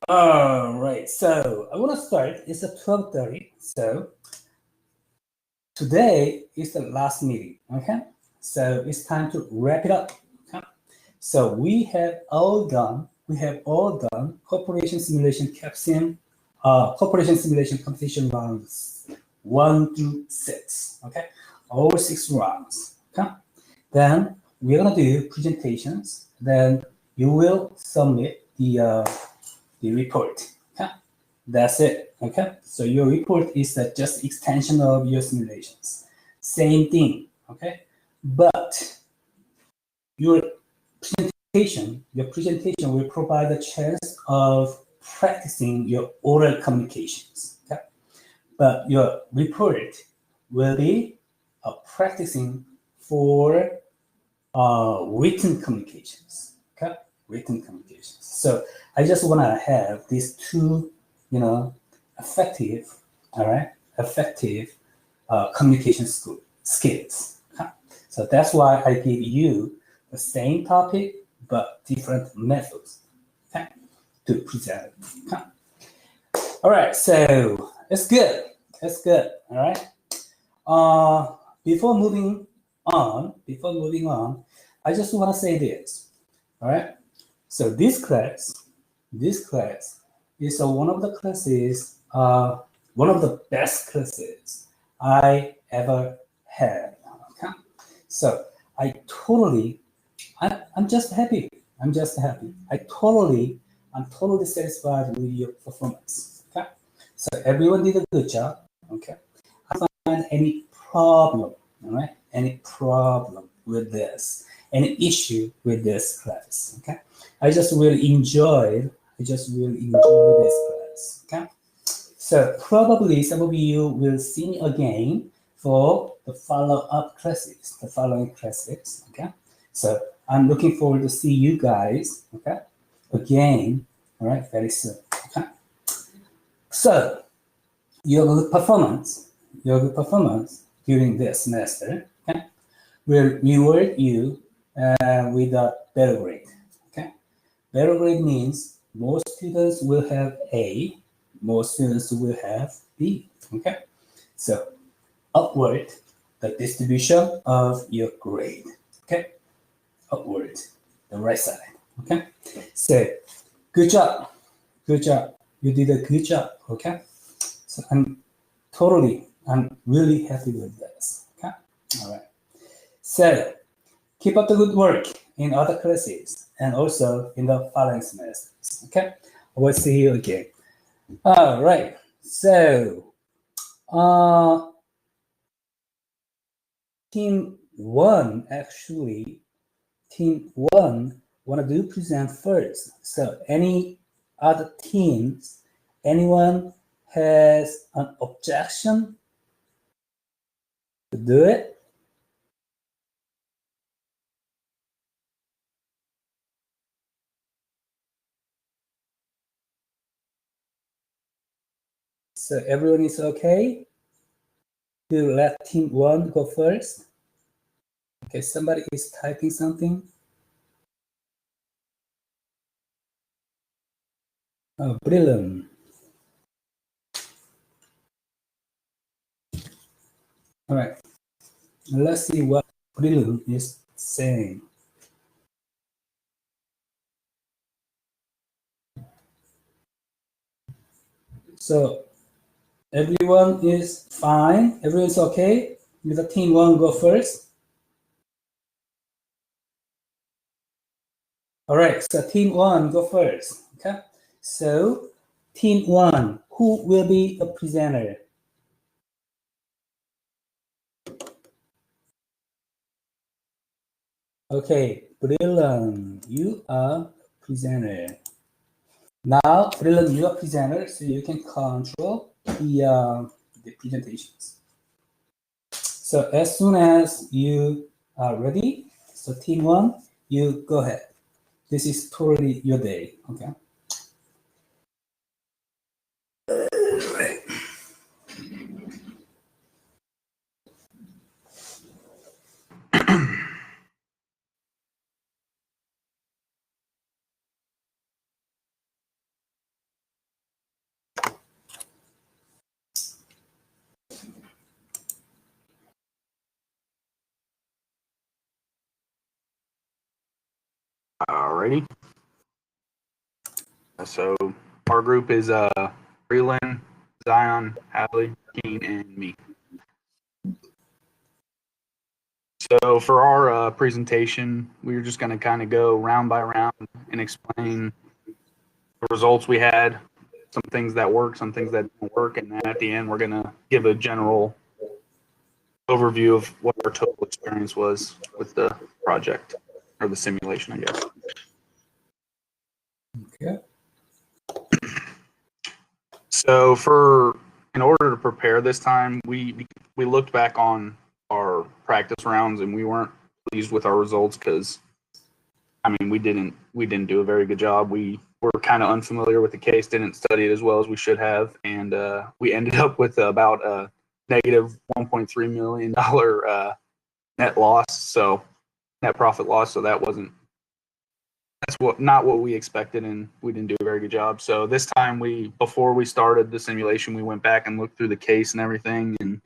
All right, so I want to start. It's at 12:30. So today is the last meeting. Okay, so it's time to wrap it up. Okay? So we have all done. Corporation simulation caption, corporation simulation competition rounds 1 through 6. Okay, all 6 rounds. Okay, then we're gonna do presentations. Then you will submit the report. Okay? That's it. Okay, so your report is just extension of your simulations. Same thing. Okay, but your presentation will provide a chance of practicing your oral communications. Okay, but your report will be practicing for written communications. Okay, written communications. So I just want to have these two, effective, all right, effective communication skills. Okay? So that's why I give you the same topic but different methods, okay, to present. Okay? All right, so it's good. It's good. All right. Before moving on, I just want to say this. All right. So this class is one of the classes, one of the best classes I ever had. Okay. So I'm just happy. I'm totally satisfied with your performance. Okay. So everyone did a good job. Okay. I don't find any problem. All right. Any problem with this? Any issue with this class? Okay. I just really enjoyed this class. Okay. So probably some of you will see me again for the follow-up classes, the following classes. Okay. So I'm looking forward to see you guys. Okay. Again. All right. Very soon. Okay. So your good performance during this semester, okay, will reward you with a better grade. Okay, better grade means more students will have A, more students will have B. Okay, so upward the distribution of your grade. Okay, upward the right side. Okay, so good job, you did a good job. Okay, so I'm really happy with this. Okay, all right. So keep up the good work in other classes and also in the following semesters. Okay, I will see you again. All right. So, team one wanna do present first. So, any other teams, anyone has an objection to do it? So everyone is okay to let team one go first? Okay, somebody is typing something. Oh, brilliant. All right, let's see what brilliant is saying. So everyone is fine. Everyone's okay. With the team one go first. All right, so team one go first. Okay, so team one, who will be the presenter? Okay, brilliant. You are presenter. Now, brilliant, you are presenter, so you can control the presentations. So as soon as you are ready, so team one, you go ahead. This is totally your day, okay? Alrighty. So our group is Breland, Zion, Hadley, Keen, and me. So for our presentation, we're just going to kind of go round by round and explain the results we had, some things that work, some things that didn't work, and then at the end, we're going to give a general overview of what our total experience was with the project, or the simulation, I guess. Okay. So in order to prepare this time, we looked back on our practice rounds and we weren't pleased with our results because, I mean, we didn't do a very good job. We were kind of unfamiliar with the case, didn't study it as well as we should have, and we ended up with about a negative $1.3 million net loss, so net profit loss. So that's not what we expected, and we didn't do a very good job. So this time, before we started the simulation, we went back and looked through the case and everything, and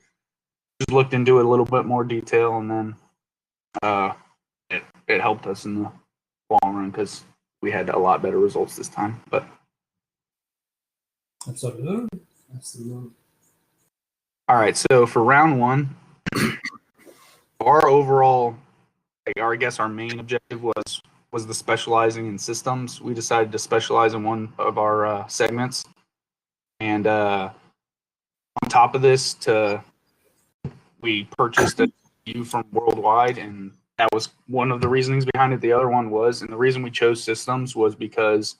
just looked into it a little bit more detail, and then it helped us in the long run because we had a lot better results this time. But Absolutely. All right, so for round one, our overall, I guess our main objective was the specializing in systems. We decided to specialize in one of our segments, and on top of this, we purchased a view from Worldwide, and that was one of the reasonings behind it. The other one was, and the reason we chose systems was because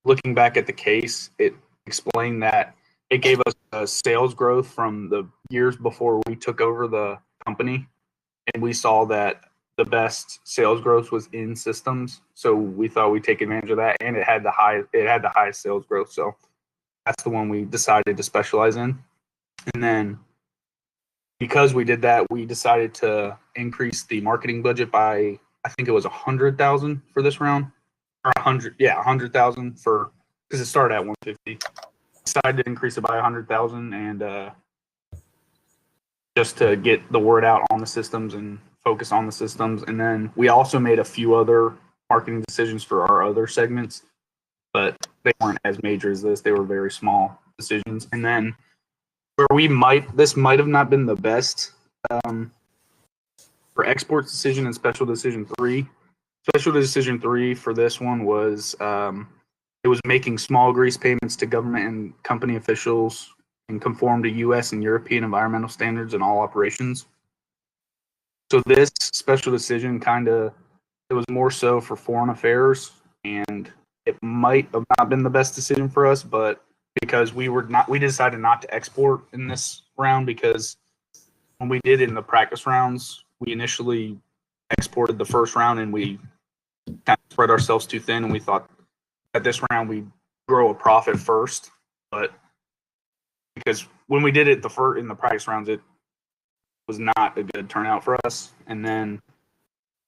looking back at the case, it explained that it gave us a sales growth from the years before we took over the company, and we saw that the best sales growth was in systems. So we thought we'd take advantage of that, and it had the highest sales growth. So that's the one we decided to specialize in. And then because we did that, we decided to increase the marketing budget by, I think it was 100,000 for this round, or 100,000 for, because it started at 150. Decided to increase it by 100,000 and just to get the word out on the systems and focus on the systems. And then we also made a few other marketing decisions for our other segments, but they weren't as major as this. They were very small decisions. And then where this might have not been the best for exports decision and special decision 3. Special decision 3 for this one was it was making small grease payments to government and company officials and conform to U.S. and European environmental standards in all operations. So this special decision it was more so for foreign affairs, and it might have not been the best decision for us, but because we decided not to export in this round, because when we did it in the practice rounds, we initially exported the first round and we kind of spread ourselves too thin, and we thought at this round we'd grow a profit first, but because when we did it in the practice rounds, it was not a good turnout for us. And then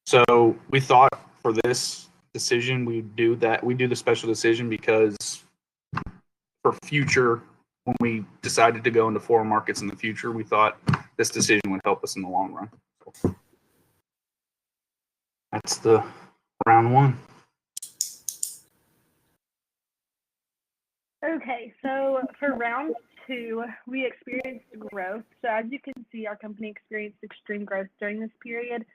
so we thought for this decision we do the special decision, because for future, when we decided to go into foreign markets in the future, we thought this decision would help us in the long run. So that's the round one. Okay, so for round 2, we experienced growth. So as you can see, our company experienced extreme growth during this period.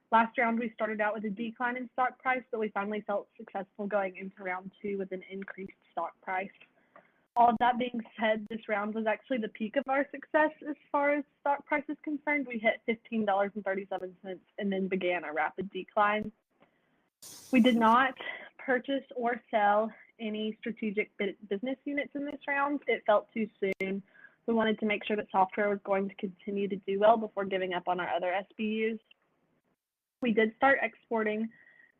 Last round, we started out with a decline in stock price, but we finally felt successful going into round 2 with an increased stock price. All of that being said, this round was actually the peak of our success as far as stock price is concerned. We hit $15.37 and then began a rapid decline. We did not purchase or sell any strategic business units in this round. It felt too soon. We wanted to make sure that software was going to continue to do well before giving up on our other SBUs. We did start exporting,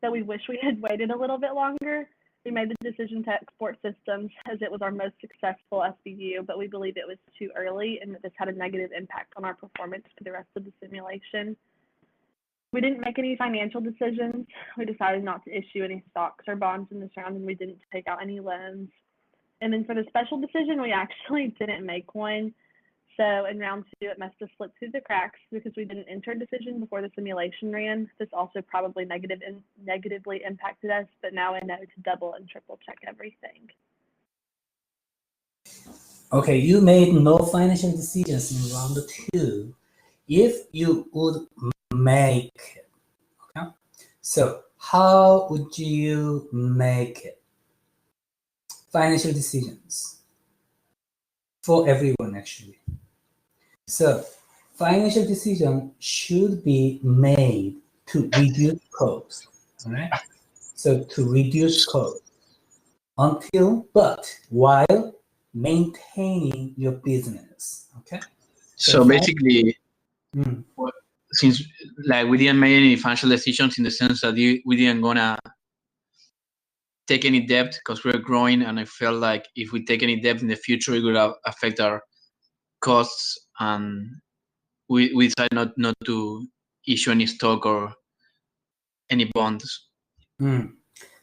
though we wish we had waited a little bit longer. We made the decision to export systems as it was our most successful SBU, but we believe it was too early and that this had a negative impact on our performance for the rest of the simulation. We didn't make any financial decisions. We decided not to issue any stocks or bonds in this round, and we didn't take out any loans. And then for the special decision, we actually didn't make one. So in round 2, it must have slipped through the cracks because we didn't enter a decision before the simulation ran. This also probably negatively impacted us, but now I know to double and triple check everything. Okay, you made no financial decisions in round 2. If you would make it, okay? So how would you make it? Financial decisions for everyone, actually. So financial decision should be made to reduce cost, all right? So to reduce cost but while maintaining your business, okay? So basically, Mm. since like we didn't make any financial decisions in the sense that we didn't gonna take any debt because we're growing, and I felt like if we take any debt in the future, it would affect our costs, and we decided not to issue any stock or any bonds.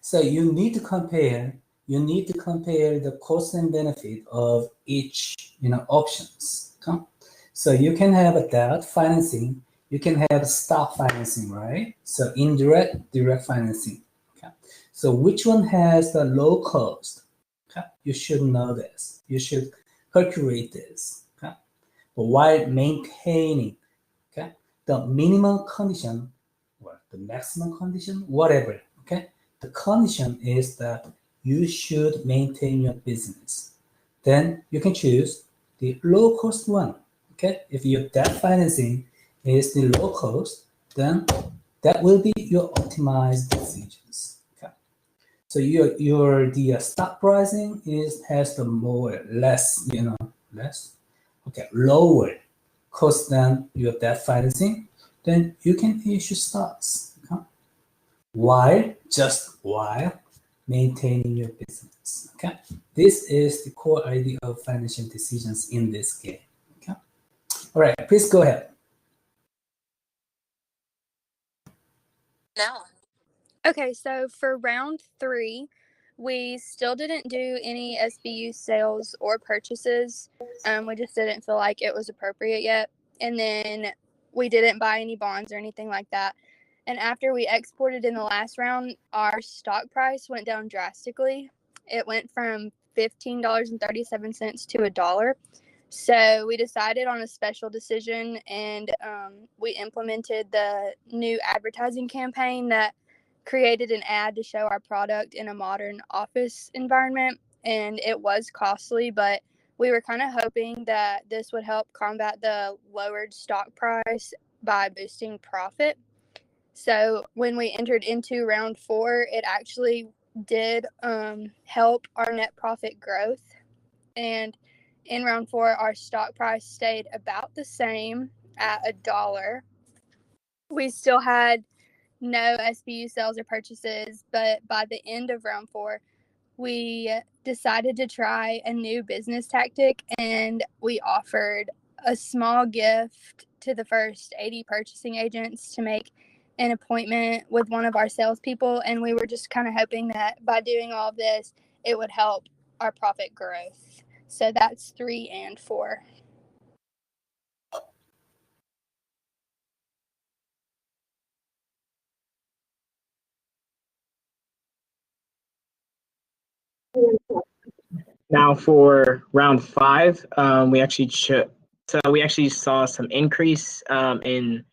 So you need to compare the cost and benefit of each options. Okay? So you can have a debt financing, you can have stock financing, right? So indirect, direct financing. Okay. So which one has the low cost? Okay. You should know this. You should calculate this. Okay. But while maintaining the minimum condition or the maximum condition, whatever. Okay. The condition is that you should maintain your business. Then you can choose the low cost one. Okay. If your debt financing is the low cost, then that will be your optimized decisions. Okay. So the stock pricing has the lower cost than your debt financing, then you can issue stocks. Okay? While maintaining your business. Okay, this is the core idea of financial decisions in this game. Okay, all right, please go ahead. No. Okay, so for round 3, we still didn't do any SBU sales or purchases. We just didn't feel like it was appropriate yet. And then we didn't buy any bonds or anything like that. And after we exported in the last round, our stock price went down drastically. It went from $15.37 to $1. So we decided on a special decision, and we implemented the new advertising campaign that created an ad to show our product in a modern office environment. And it was costly, but we were kind of hoping that this would help combat the lowered stock price by boosting profit. So when we entered into round 4, it actually did help our net profit growth. And in round 4, our stock price stayed about the same at $1. We still had no SBU sales or purchases, but by the end of round 4, we decided to try a new business tactic, and we offered a small gift to the first 80 purchasing agents to make an appointment with one of our salespeople. And we were just kind of hoping that by doing all of this, it would help our profit growth. So that's 3 and 4. Now for round 5, we actually saw some increase in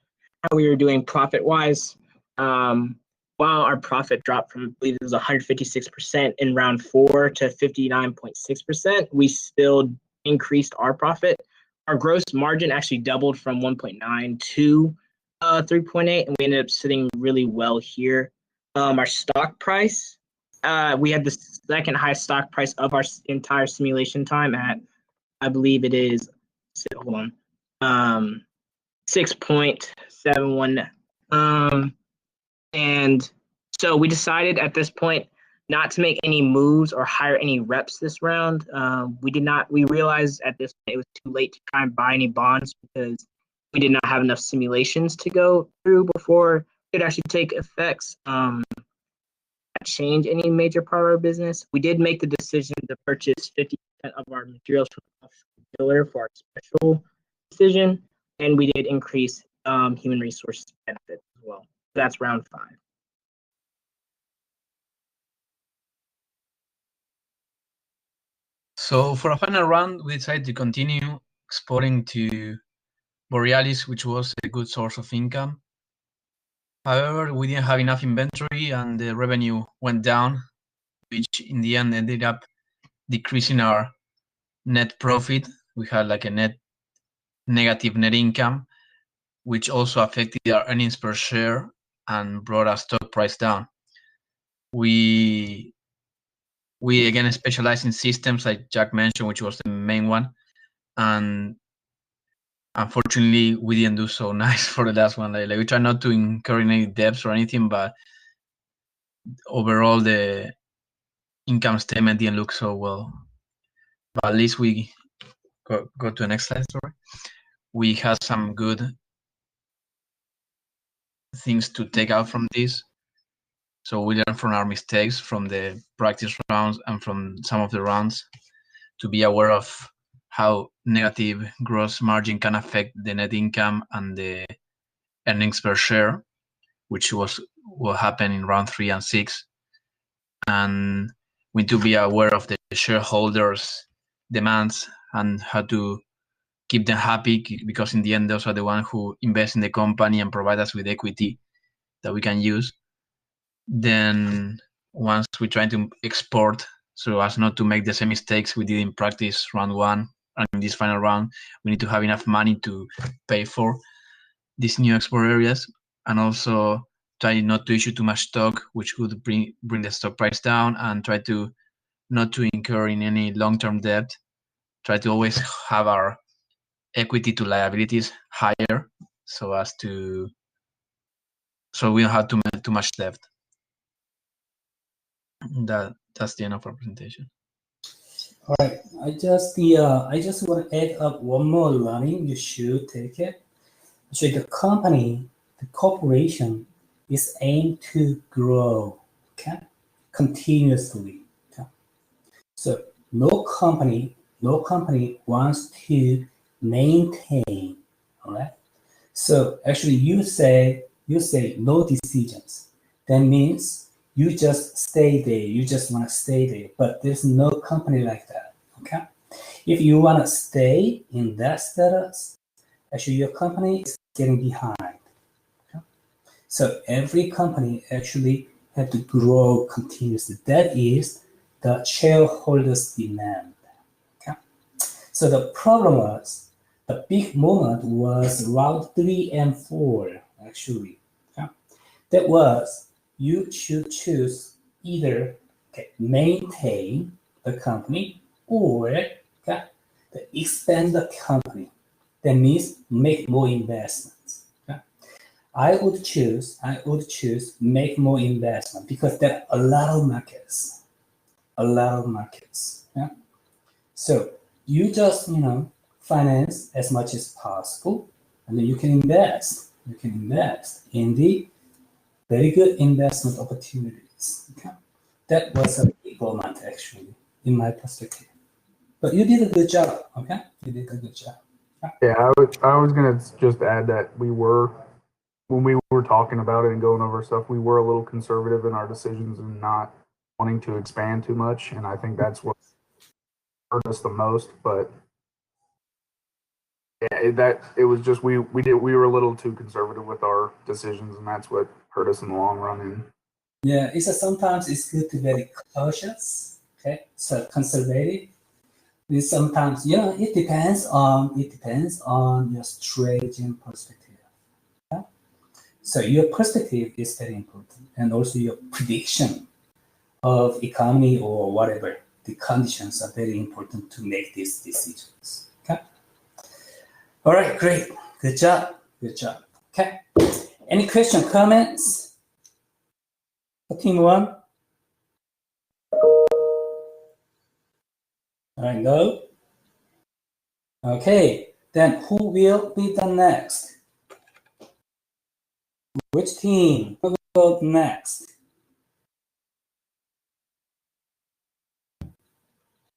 how we were doing profit wise. While our profit dropped from, I believe it was 156% in round 4 to 59.6%, we still increased our profit. Our gross margin actually doubled from 1.9 to 3.8, and we ended up sitting really well here. Our stock price, we had the second highest stock price of our entire simulation time at, I believe it is, 6.71. And so we decided at this point not to make any moves or hire any reps this round. We realized at this point it was too late to try and buy any bonds because we did not have enough simulations to go through before it actually take effects. Change any major part of our business. We did make the decision to purchase 50% of our materials from filler for our special decision, and we did increase human resource benefits as well. That's round 5. So for a final round, we decided to continue exporting to Borealis, which was a good source of income. However, we didn't have enough inventory and the revenue went down, which in the end ended up decreasing our net profit. We had like a negative net income, which also affected our earnings per share and brought our stock price down. We again specialize in systems like Jack mentioned, which was the main one, and unfortunately we didn't do so nice for the last one. Like we try not to incur any debts or anything, but overall the income statement didn't look so well. But at least we go to the next slide. Sorry, we had some good things to take out from this. So we learned from our mistakes from the practice rounds and from some of the rounds to be aware of how negative gross margin can affect the net income and the earnings per share, which was what happened in round 3 and 6. And we need to be aware of the shareholders' demands and how to keep them happy, because in the end, those are the ones who invest in the company and provide us with equity that we can use. Then once we try to export, so as not to make the same mistakes we did in practice round 1 and in this final round, we need to have enough money to pay for these new export areas, and also try not to issue too much stock, which would bring the stock price down, and try to not to incur in any long-term debt. Try to always have our equity to liabilities higher, so we don't have too much debt. That's the end of our presentation. All right, I just want to add up one more learning. You should take it. So the corporation is aimed to grow, okay, continuously. Okay? So no company wants to maintain. All right. So actually, you say no decisions. That means you just stay there. You just want to stay there. But there's no company like that. Okay. If you want to stay in that status, actually your company is getting behind. Okay? So every company actually have to grow continuously. That is the shareholders' demand. Okay. So the problem was, the big moment was round 3 and 4, actually. Okay? That was, you should choose either maintain the company or expand the company. That means make more investments. Okay? I would choose make more investment, because there are a lot of markets. Yeah? So you just finance as much as possible, and then you can invest in the very good investment opportunities. Okay? That was a big moment, actually, in my perspective. But you did a good job. Okay, you did a good job. Yeah, I was gonna just add that when we were talking about it and going over stuff, we were a little conservative in our decisions and not wanting to expand too much, and I think that's what hurt us the most. But yeah, it was just we were a little too conservative with our decisions, and that's what hurt us in the long run. And yeah, sometimes it's good to be very cautious. Okay, so conservative. Sometimes it depends on your strategy and perspective. Okay? So your perspective is very important, and also your prediction of economy or whatever the conditions are very important to make these decisions. Okay. All right, great, good job. Okay. Any question, comments for team 1? All right, no. Okay, then who will be the next? Which team will go next?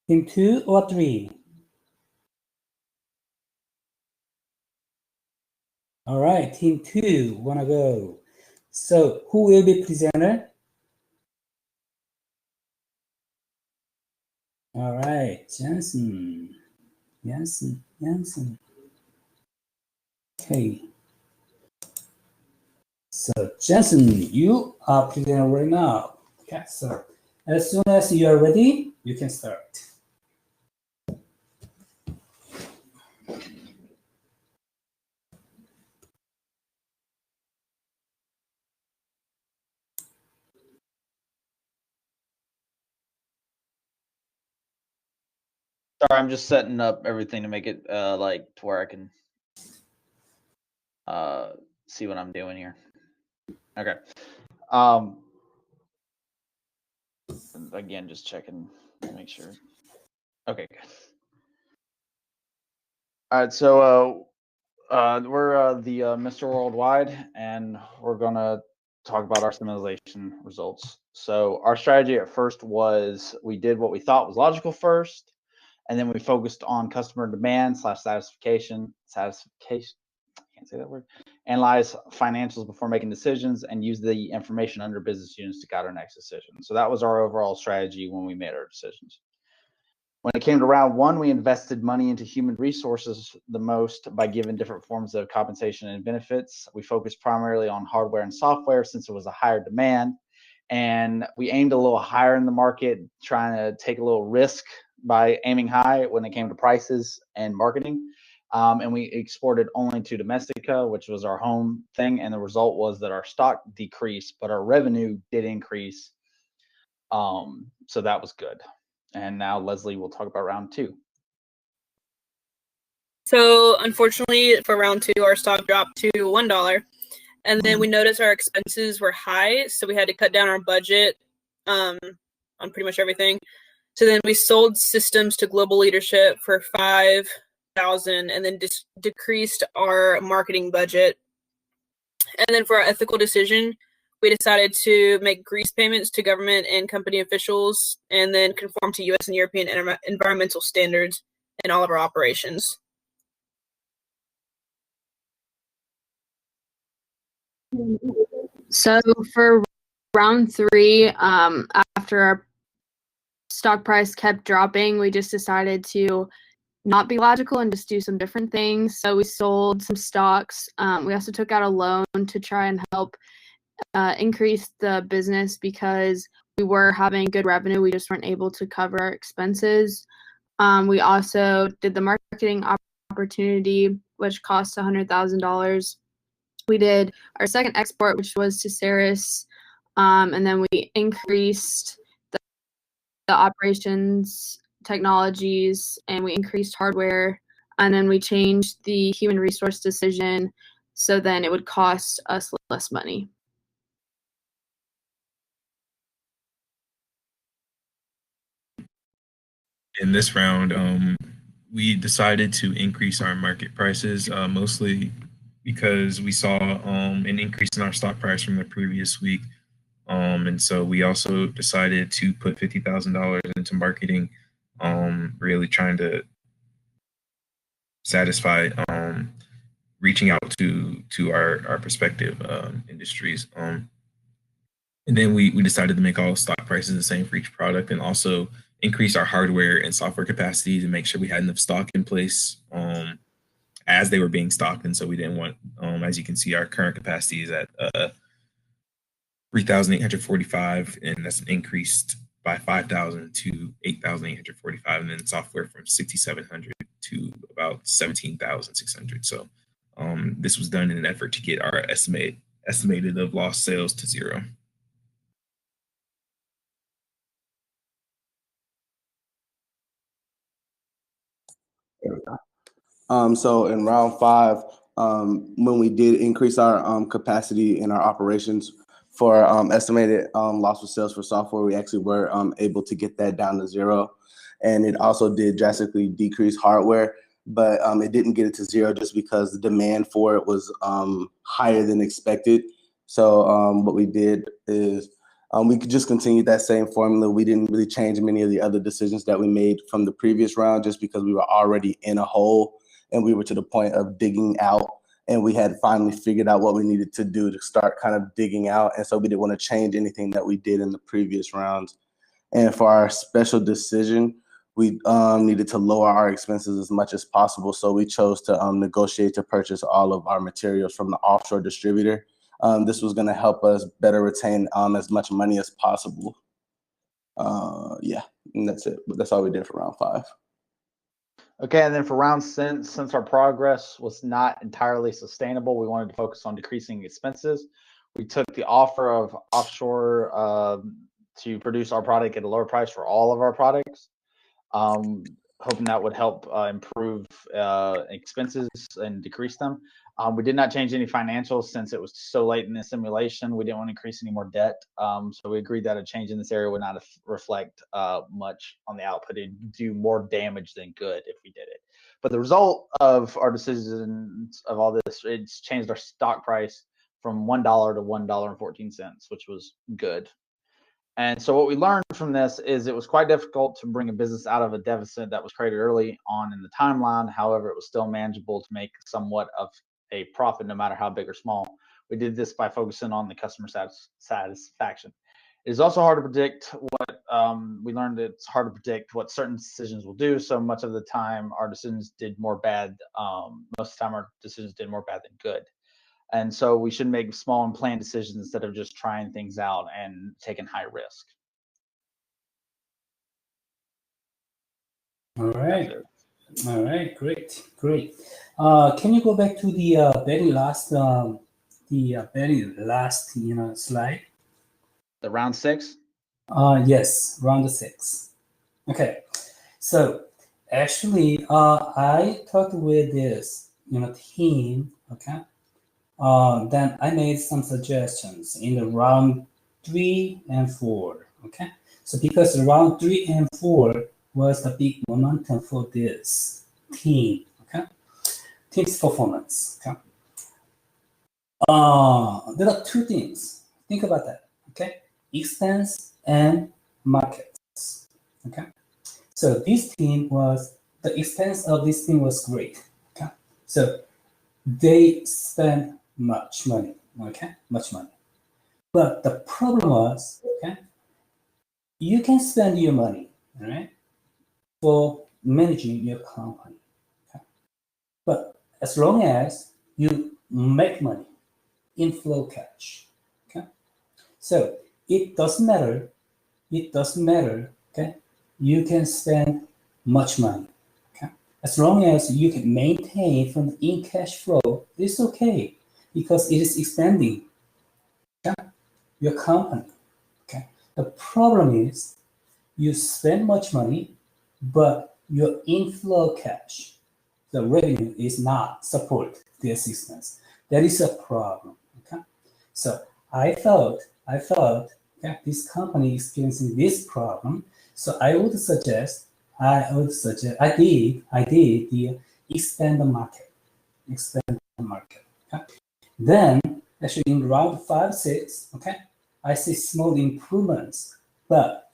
Team 2 or 3? All right, team 2 wanna go. So who will be presenter? All right, Jensen. Okay. So Jensen, you are presenting right now. Okay, so as soon as you are ready, you can start. Sorry, I'm just setting up everything to make it like to where I can see what I'm doing here. Okay. Again, just checking to make sure. Okay, good. All right, so we're the Mr. Worldwide, and we're gonna talk about our simulation results. So our strategy at first was we did what we thought was logical first, and then we focused on customer demand / satisfaction. Can't say that word. Analyze financials before making decisions, and use the information under business units to guide our next decision. So that was our overall strategy when we made our decisions. When it came to round 1, we invested money into human resources the most by giving different forms of compensation and benefits. We focused primarily on hardware and software since it was a higher demand, and we aimed a little higher in the market, trying to take a little risk by aiming high when it came to prices and marketing. And we exported only to Domestica, which was our home thing, and the result was that our stock decreased, but our revenue did increase. So that was good. And now Leslie will talk about round 2. So unfortunately for round 2, our stock dropped to $1. And then we noticed our expenses were high, so we had to cut down our budget on pretty much everything. So then we sold systems to global leadership for $5,000 and then decreased our marketing budget. And then for our ethical decision, we decided to make grease payments to government and company officials and then conform to U.S. and European environmental standards in all of our operations. So for round 3, after our stock price kept dropping, we just decided to not be logical and just do some different things. So we sold some stocks. We also took out a loan to try and help increase the business because we were having good revenue. We just weren't able to cover our expenses. We also did the marketing opportunity, which cost $100,000. We did our second export, which was to Ceres, and then we increased the operations technologies, and we increased hardware, and then we changed the human resource decision so then it would cost us less money. In this round, we decided to increase our market prices, mostly because we saw an increase in our stock price from the previous week. And so we also decided to put $50,000 into marketing, really trying to satisfy reaching out to our prospective industries. And then we decided to make all stock prices the same for each product, and also increase our hardware and software capacity to make sure we had enough stock in place as they were being stocked. And so we didn't want, as you can see, our current capacity is at 3,845, and that's increased by 5,000 to 8,845, and then software from 6,700 to about 17,600. So this was done in an effort to get our estimated of lost sales to 0. There we go. So in round 5, when we did increase our capacity in our operations for estimated loss of sales for software, we actually were able to get that down to 0. And it also did drastically decrease hardware, but it didn't get it to 0 just because the demand for it was higher than expected. So what we did is we could just continue that same formula. We didn't really change many of the other decisions that we made from the previous round just because we were already in a hole and we were to the point of digging out and we had finally figured out what we needed to do to start kind of digging out. And so we didn't want to change anything that we did in the previous rounds. And for our special decision, we needed to lower our expenses as much as possible. So we chose to negotiate to purchase all of our materials from the offshore distributor. This was going to help us better retain as much money as possible. Yeah, and that's it. That's all we did for round 5. Okay, and then for round since our progress was not entirely sustainable, we wanted to focus on decreasing expenses. We took the offer of offshore to produce our product at a lower price for all of our products, hoping that would help improve expenses and decrease them. We did not change any financials since it was so late in the simulation. We didn't want to increase any more debt. So we agreed that a change in this area would not reflect much on the output. It'd do more damage than good if we did it. But the result of our decisions of all this, it's changed our stock price from $1 to $1.14, which was good. And so what we learned from this is it was quite difficult to bring a business out of a deficit that was created early on in the timeline. However, it was still manageable to make somewhat of a profit, no matter how big or small. We did this by focusing on the customer satisfaction. It is also hard to predict what we learned. It's hard to predict what certain decisions will do. So much of the time, our decisions did more bad. Most of the time, our decisions did more bad than good. And so we should make small and planned decisions instead of just trying things out and taking high risk. All right. All right. Great. Great. Can you go back to the very last slide? The round 6? Yes, round 6. Okay. So actually, I talked with this team. Okay. Then I made some suggestions in the round 3 and 4. Okay, so because round 3 and 4 was the big momentum for this team. Okay, team's performance. Okay, there are 2 things. Think about that. Okay, expense and markets. Okay, so the expense of this team was great. Okay, so they spent much money, okay, much money. But the problem was, okay, you can spend your money, all right, for managing your company, okay? But as long as you make money, inflow cash, okay? So it doesn't matter, okay? You can spend much money, okay? As long as you can maintain from the in cash flow, it's okay. Because it is expanding, okay, your company. Okay. The problem is you spend much money, but your inflow cash, the revenue is not support the assistance. That is a problem. Okay. So I thought, okay, this company experiencing this problem. So I did the expand the market. Okay. Then, actually, in round 5, 6, okay, I see small improvements, but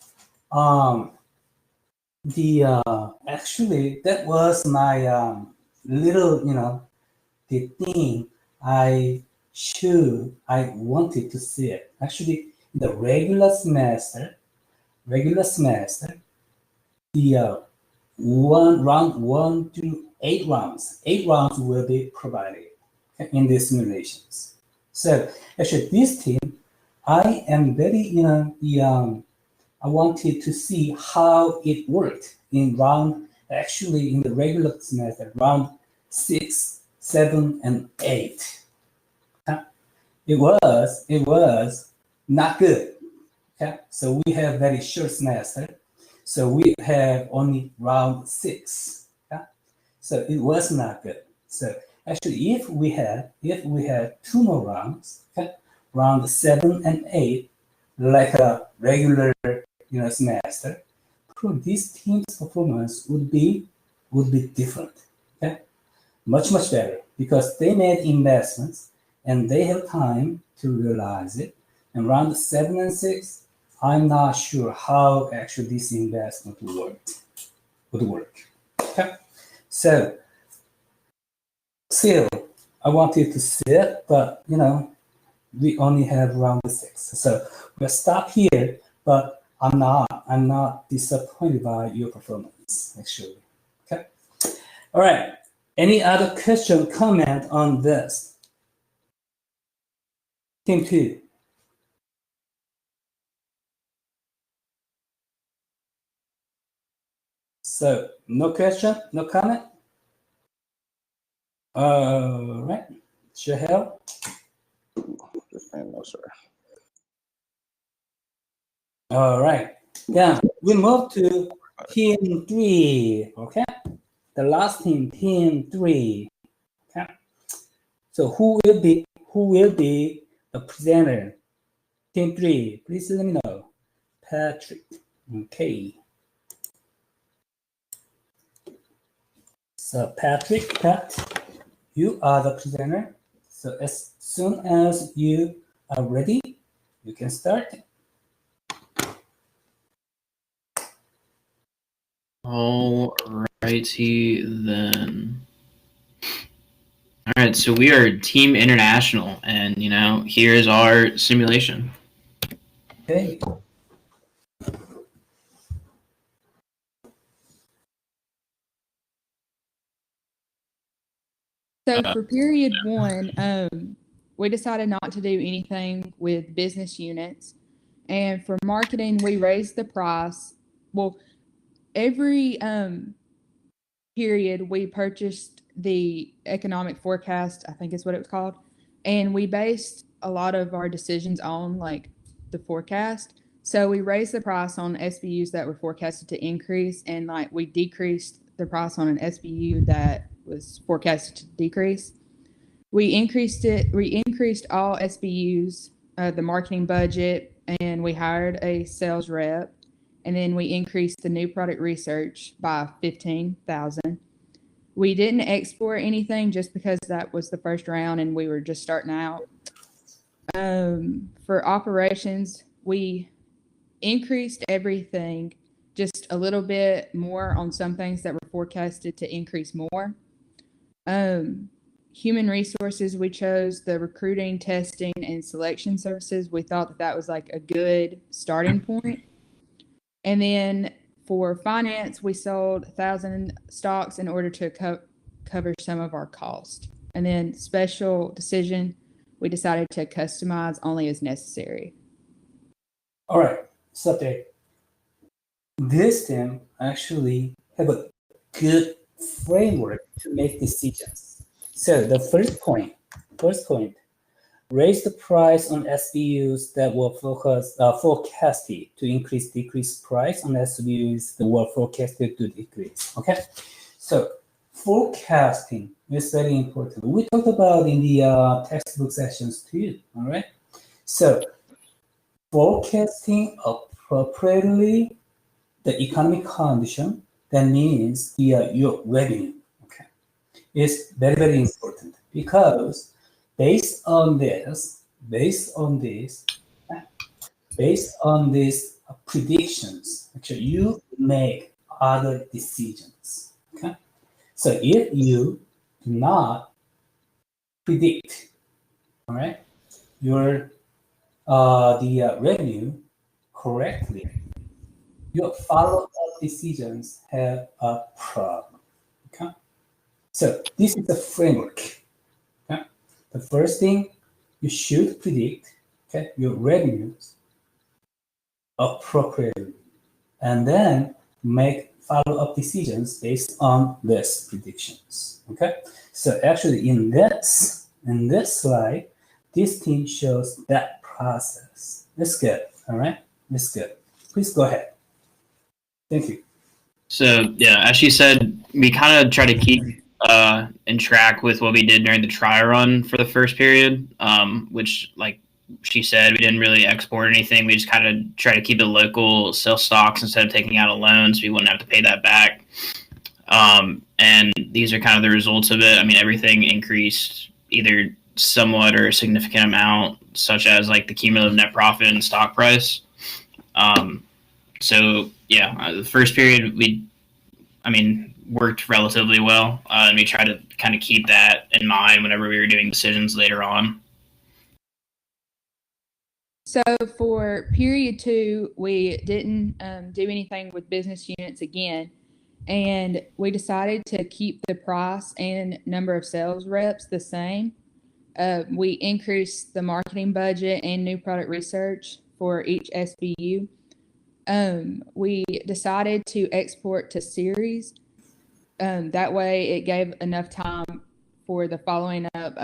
actually that was my little, the thing I wanted to see it. Actually, in the regular semester, the round 1 to 8 rounds will be provided in these simulations. So actually this team, I am very, I wanted to see how it worked in the regular semester, round 6, 7, and 8. It was not good. Okay, so we have very short semester. So we have only round 6. Okay? So it was not good. So actually, if we had 2 more rounds, okay, round 7 and 8, like a regular semester, this team's performance would be different. Okay, much better because they made investments and they have time to realize it. And round 7 and 6, I'm not sure how actually this investment would work. Okay, so still, I wanted to sit, but we only have round 6. So we'll stop here, but I'm not disappointed by your performance, actually. Okay. All right. Any other question, comment on this? Team 2. So no question, no comment? All right. Shahel? No, sir. All right. Yeah, we move to team 3. Okay. The last team, team 3. Okay. So who will be the presenter? Team 3, please let me know. Patrick. Okay. So Pat, you are the presenter. So as soon as you are ready, you can start. All righty then. All right, so we are Team International, and here's our simulation. Okay. So for period 1, we decided not to do anything with business units. And for marketing, we raised the price. Well, every period, we purchased the economic forecast, I think is what it was called. And we based a lot of our decisions on the forecast. So we raised the price on SBUs that were forecasted to increase, and we decreased the price on an SBU that was forecasted to decrease. We increased all SBUs, the marketing budget, and we hired a sales rep. And then we increased the new product research by 15,000. We didn't export anything just because that was the first round and we were just starting out. For operations, we increased everything just a little bit more on some things that were forecasted to increase more. Human resources, we chose the recruiting, testing, and selection services. We thought that was a good starting point. And then for finance, we sold 1,000 stocks in order to cover some of our cost. And then special decision, we decided to customize only as necessary. All right. So this team actually have a good framework to make decisions. So the first point, raise the price on SBUs that were forecasted to increase, decrease price on SBUs that were forecasted to decrease. Okay, so forecasting is very important. We talked about in the textbook sessions too. All right, so forecasting appropriately the economic condition, that means your revenue. Okay, is very, very important, because based on these predictions, actually you make other decisions. Okay, so if you do not predict, all right, your the revenue correctly, your follow-up decisions have a problem. Okay, so this is the framework. Okay, the first thing, you should predict, okay, your revenues appropriately, and then make follow-up decisions based on these predictions. Okay, so actually in this slide, this team shows that process. That's good. All right, that's good. Please go ahead. Thank you. So yeah, as she said, we kind of try to keep in track with what we did during the try run for the first period, which, like she said, we didn't really export anything. We just kind of try to keep it local, sell stocks instead of taking out a loan, so we wouldn't have to pay that back. And these are kind of the results of it. I mean, everything increased either somewhat or a significant amount, such as like the cumulative net profit and stock price. So yeah, the first period, worked relatively well, and we try to kind of keep that in mind whenever we were doing decisions later on. So for period 2, we didn't do anything with business units again, and we decided to keep the price and number of sales reps the same. We increased the marketing budget and new product research for each SBU. We decided to export to series. That way it gave enough time for the following up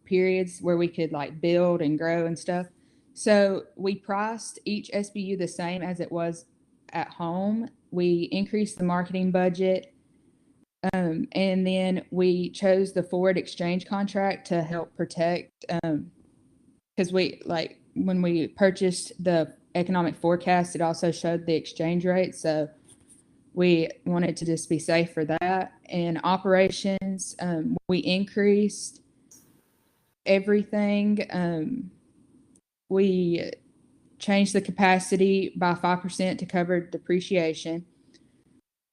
periods where we could like build and grow and stuff. So we priced each SBU the same as it was at home. We increased the marketing budget. And then we chose the forward exchange contract to help protect, because we like when we purchased the economic forecast, it also showed the exchange rate. So we wanted to just be safe for that. And operations, we increased everything. We changed the capacity by 5% to cover depreciation.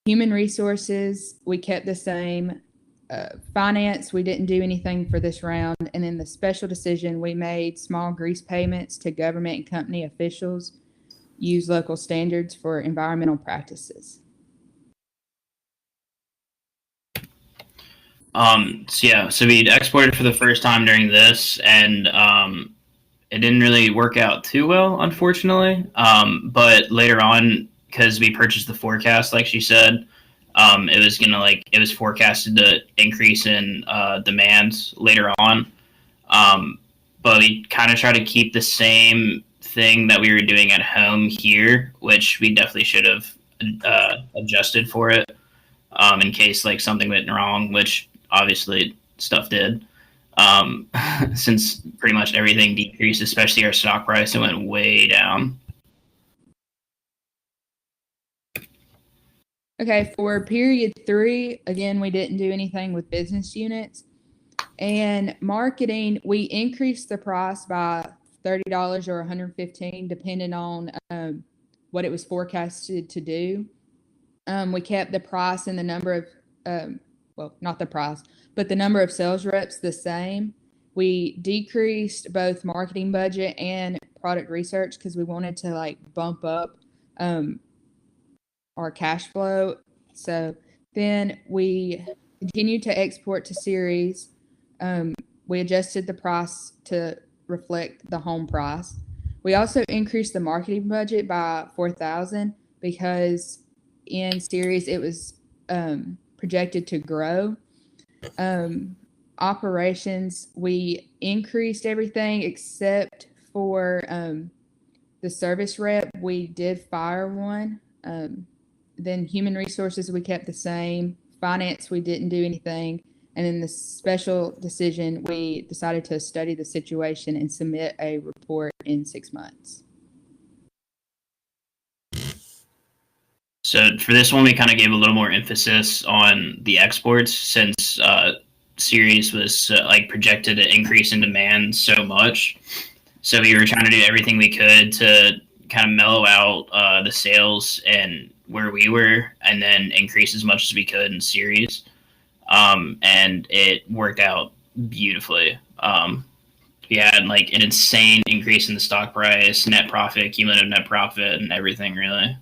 Human resources, we kept the same. Finance, we didn't do anything for this round. And then the special decision, we made small grease payments to government and company officials, use local standards for environmental practices. So we exported for the first time during this, and it didn't really work out too well, unfortunately. But later on, because we purchased the forecast, like she said, it was forecasted to increase in demand later on. But we kind of try to keep the same thing that we were doing at home here, which we definitely should have adjusted for it in case like something went wrong, which obviously stuff did. Since pretty much everything decreased, especially our stock price, it went way down. Okay, for period 3, again, we didn't do anything with business units. And marketing, we increased the price by $30 or $115, depending on what it was forecasted to do. We kept the price and the number of, well, not the price, but the number of sales reps the same. We decreased both marketing budget and product research because we wanted to like bump up our cash flow. So then we continued to export to series. We adjusted the price to reflect the home price. We also increased the marketing budget by $4,000 because in series it was projected to grow. Operations, we increased everything except for the service rep. We did fire one. Then human resources, we kept the same. Finance, we didn't do anything. And then the special decision, we decided to study the situation and submit a report in 6 months. So for this one, we kind of gave a little more emphasis on the exports since series was like projected to increase in demand so much. So we were trying to do everything we could to kind of mellow out the sales and where we were, and then increase as much as we could in series. And it worked out beautifully. We had like an insane increase in the stock price, net profit, cumulative net profit, and everything really.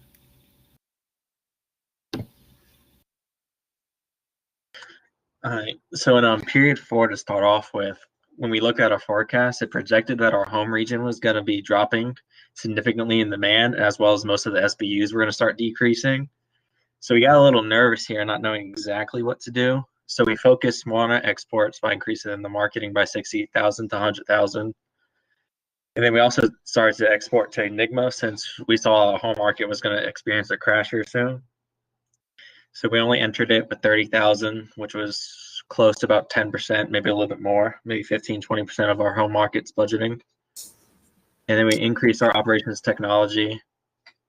All right. So in period 4, to start off with, when we look at our forecast, it projected that our home region was going to be dropping significantly in demand, as well as most of the SBUs were going to start decreasing. So we got a little nervous here, not knowing exactly what to do. So we focused more on our exports by increasing the marketing by 60,000 to 100,000. And then we also started to export to Enigma since we saw our home market was going to experience a crash here soon. So we only entered it with 30,000, which was close to about 10%, maybe a little bit more, maybe 15, 20% of our home market's budgeting. And then we increased our operations technology,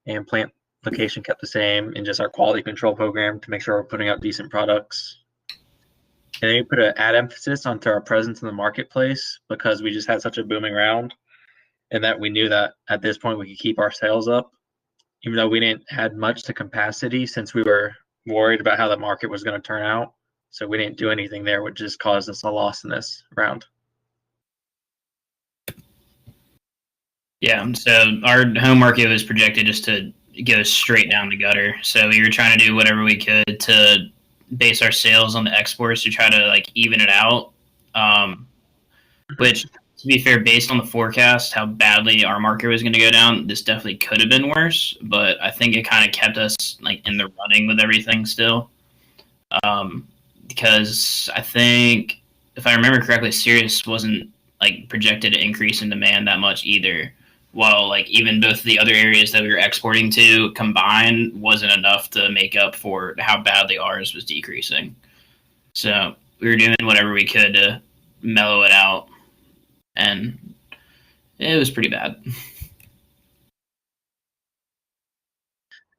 and plant location kept the same, and just our quality control program to make sure we're putting out decent products. And then we put an add emphasis onto our presence in the marketplace because we just had such a booming round, and that we knew that at this point we could keep our sales up, even though we didn't add much to capacity since we were worried about how the market was going to turn out. So we didn't do anything there, which just caused us a loss in this round. Yeah, so our home market was projected just to go straight down the gutter. So we were trying to do whatever we could to base our sales on the exports to try to like even it out. Which, to be fair, based on the forecast, how badly our market was going to go down, this definitely could have been worse. But I think it kind of kept us like in the running with everything still. Because I think, if I remember correctly, Sirius wasn't like projected to increase in demand that much either. While like even both the other areas that we were exporting to combined wasn't enough to make up for how badly ours was decreasing. So we were doing whatever we could to mellow it out, and it was pretty bad.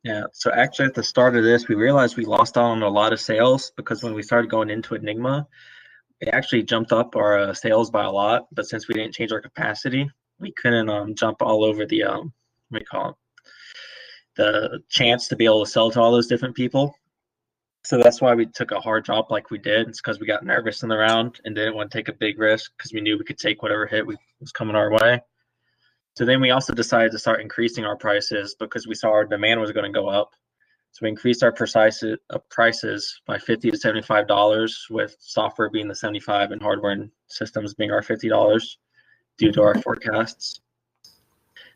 Yeah, so actually at the start of this, we realized we lost out on a lot of sales because when we started going into Enigma, it actually jumped up our sales by a lot. But since we didn't change our capacity, we couldn't jump all over the what do you call it, the chance to be able to sell to all those different people. So that's why we took a hard drop like we did. It's because we got nervous in the round and didn't want to take a big risk because we knew we could take whatever hit was coming our way. So then we also decided to start increasing our prices because we saw our demand was going to go up. So we increased our prices by $50 to $75, with software being the $75 and hardware and systems being our $50 due to our forecasts.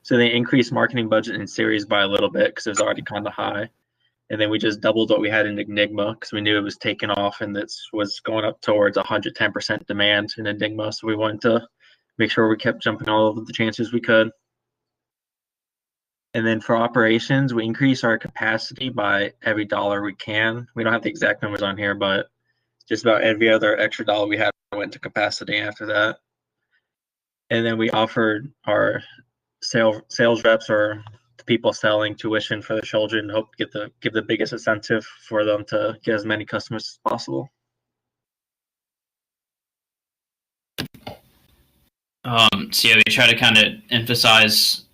So they increased marketing budget in series by a little bit because it was already kind of high. And then we just doubled what we had in Enigma because we knew it was taking off and this was going up towards 110% demand in Enigma. So we wanted to make sure we kept jumping all over the chances we could. And then for operations, we increase our capacity by every dollar we can. We don't have the exact numbers on here, but just about every other extra dollar we had went to capacity after that. And then we offered our sales reps or the people selling tuition for the children, hope to give the biggest incentive for them to get as many customers as possible. So yeah, we try to kind of emphasize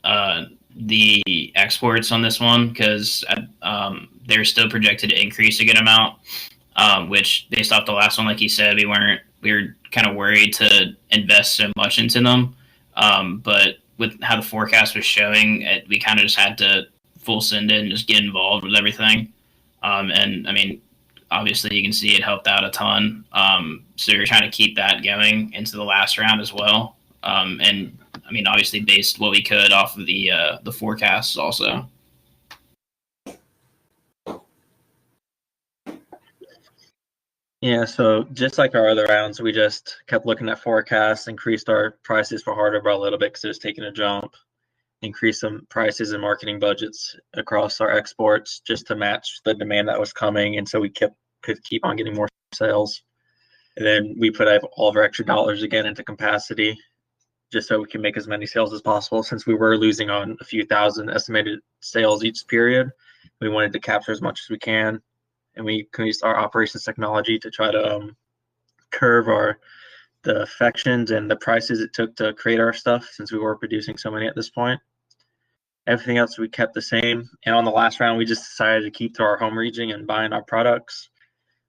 the exports on this one because they're still projected to increase a good amount, which based off the last one, like you said, we were kind of worried to invest so much into them. But with how the forecast was showing, we kind of just had to full send it and just get involved with everything. And I mean, obviously you can see it helped out a ton. So we're trying to keep that going into the last round as well. And I mean, obviously based what we could off of the forecasts also. Yeah, so just like our other rounds, we just kept looking at forecasts, increased our prices for hardware by a little bit because it was taking a jump, increased some prices and marketing budgets across our exports just to match the demand that was coming, and so we could keep on getting more sales. And then we put all of our extra dollars again into capacity just so we can make as many sales as possible. Since we were losing on a few thousand estimated sales each period, we wanted to capture as much as we can. And we used our operations technology to try to curve the affections and the prices it took to create our stuff, since we were producing so many at this point. Everything else we kept the same. And on the last round, we just decided to keep to our home region and buying our products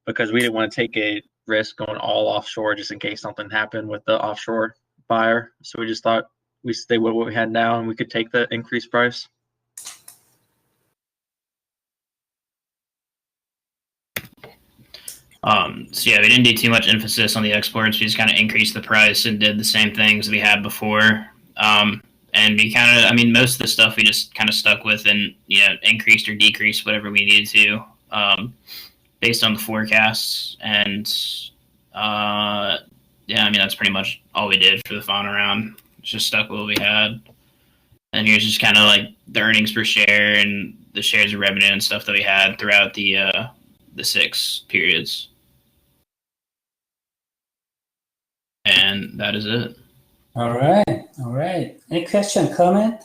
because we didn't want to take a risk going all offshore just in case something happened with the offshore buyer. So we just thought we stay with what we had now and we could take the increased price. So yeah, we didn't do too much emphasis on the exports. We just kind of increased the price and did the same things we had before. And we kind of, I mean, most of the stuff we just kind of stuck with and, you know, increased or decreased whatever we needed to, based on the forecasts. And, yeah, I mean, that's pretty much all we did for the final round. Just stuck with what we had. And here's just kind of like the earnings per share and the shares of revenue and stuff that we had throughout the 6 periods. And that is it. All right. Any question, comment?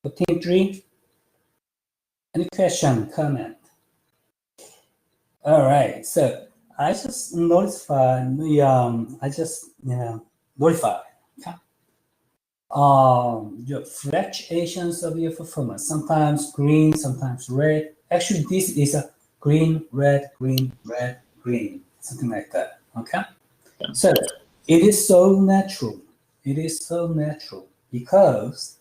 For Team 3? Any question, comment? All right, so I just notified notify your fluctuations of your performance. Sometimes green, sometimes red. Actually, this is a green, red, green, red, green, something like that. Okay. So it is so natural. It is so natural because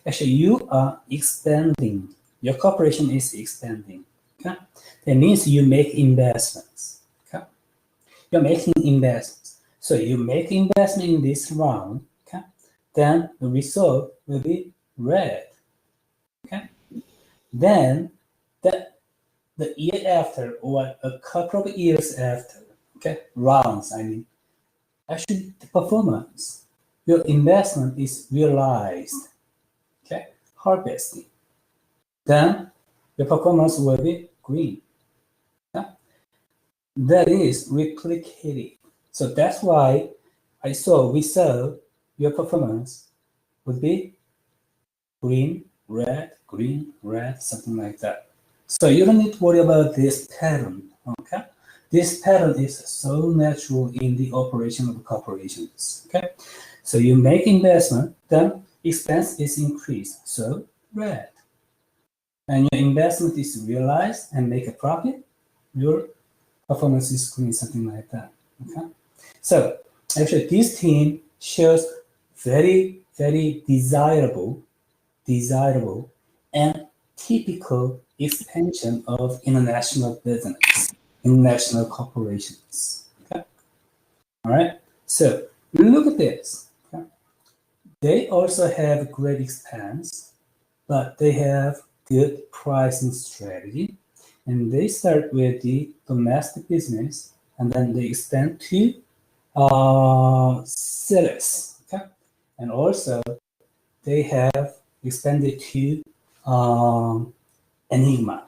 actually you are expanding. Your corporation is expanding. Okay. That means you make investments. Okay. You're making investments. So you make investment in this round. Okay. Then the result will be red. Okay. Then the year after or a couple of years after, okay, rounds, I mean, actually the performance, your investment is realized, okay, harvesting. Then your performance will be green. Okay? That is replicated. So that's why we saw your performance would be green, red, something like that. So you don't need to worry about this pattern, okay? This pattern is so natural in the operation of corporations, okay? So you make investment, then expense is increased, so red. And your investment is realized and make a profit, your performance is green, something like that, okay? So actually this team shows very, very desirable and typical expansion of international business, international corporations. Okay? All right. So look at this. Okay? They also have great expense, but they have good pricing strategy, and they start with the domestic business, and then they extend to sellers. Okay, and also they have expanded to Enigma.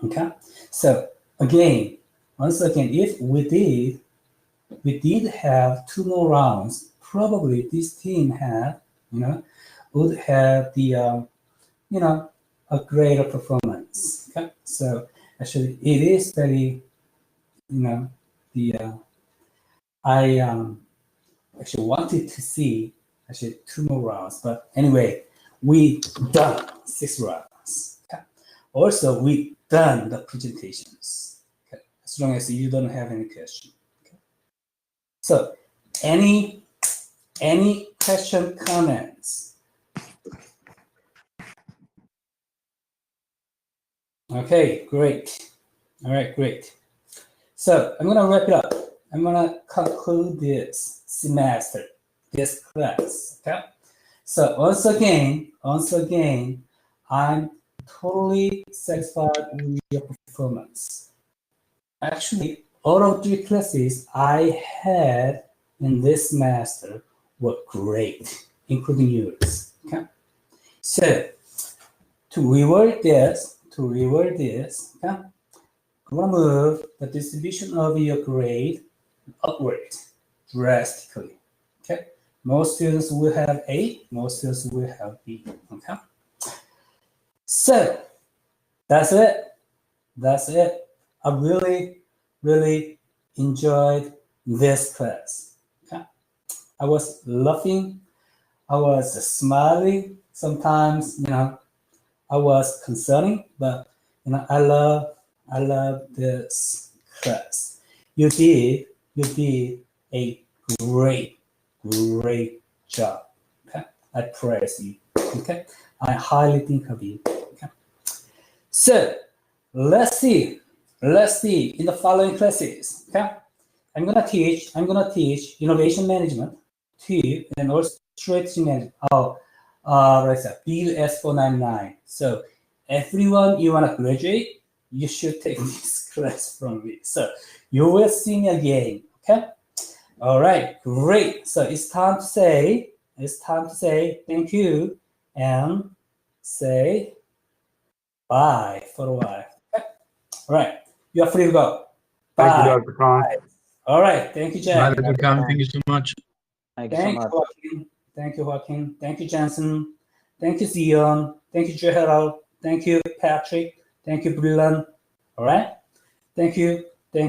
Okay, so once again, if we did have 2 more rounds, probably this team would have the a greater performance. Okay, so actually it is very I actually wanted to see actually 2 more rounds, but anyway, we done 6 rounds. Okay. Also, we done the presentations. Okay. As long as you don't have any question. Okay. So, any question, comments? Okay, great. All right, great. So I'm gonna wrap it up. I'm gonna conclude this semester, this class. Okay. So once again, I'm totally satisfied with your performance. Actually, all of the classes I had in this semester were great, including yours. Okay. So to reward this, okay, I'm gonna move the distribution of your grade upward drastically. Okay, most students will have A, most students will have B. Okay, so that's it. I really enjoyed this class. Okay, I was laughing, I was smiling. Sometimes, I was concerning, but I love this class. You did a great job. Okay, I praise you. Okay, I highly think of you. Okay, so let's see in the following classes. Okay, I'm gonna teach innovation management 2 and also strategy management. Right, so BUS410. So everyone you wanna graduate, you should take this class from me. So you will see me again. Okay. All right. Great. So it's time to say thank you and say bye for a while. Okay. All right. You are free to go. Bye. Thank you, Dr. Khan. Bye. All right. Thank you, Jack. Dr. Khan, thank you so much. Thank you so much. Joaquin. Thank you, Joaquin. Thank you, Jensen. Thank you, Zion. Thank you, Gerald. Thank you, Patrick. Thank you, Brilliant. All right. Thank you, Kyle.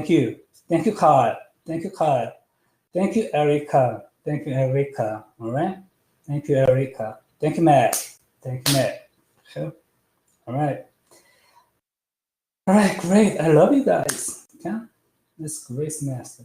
Thank you, Kyle. Thank you, Erica. All right. Thank you, Erica. Thank you, Matt. Sure. All All right. All right, great. I love you guys. Okay, this great semester.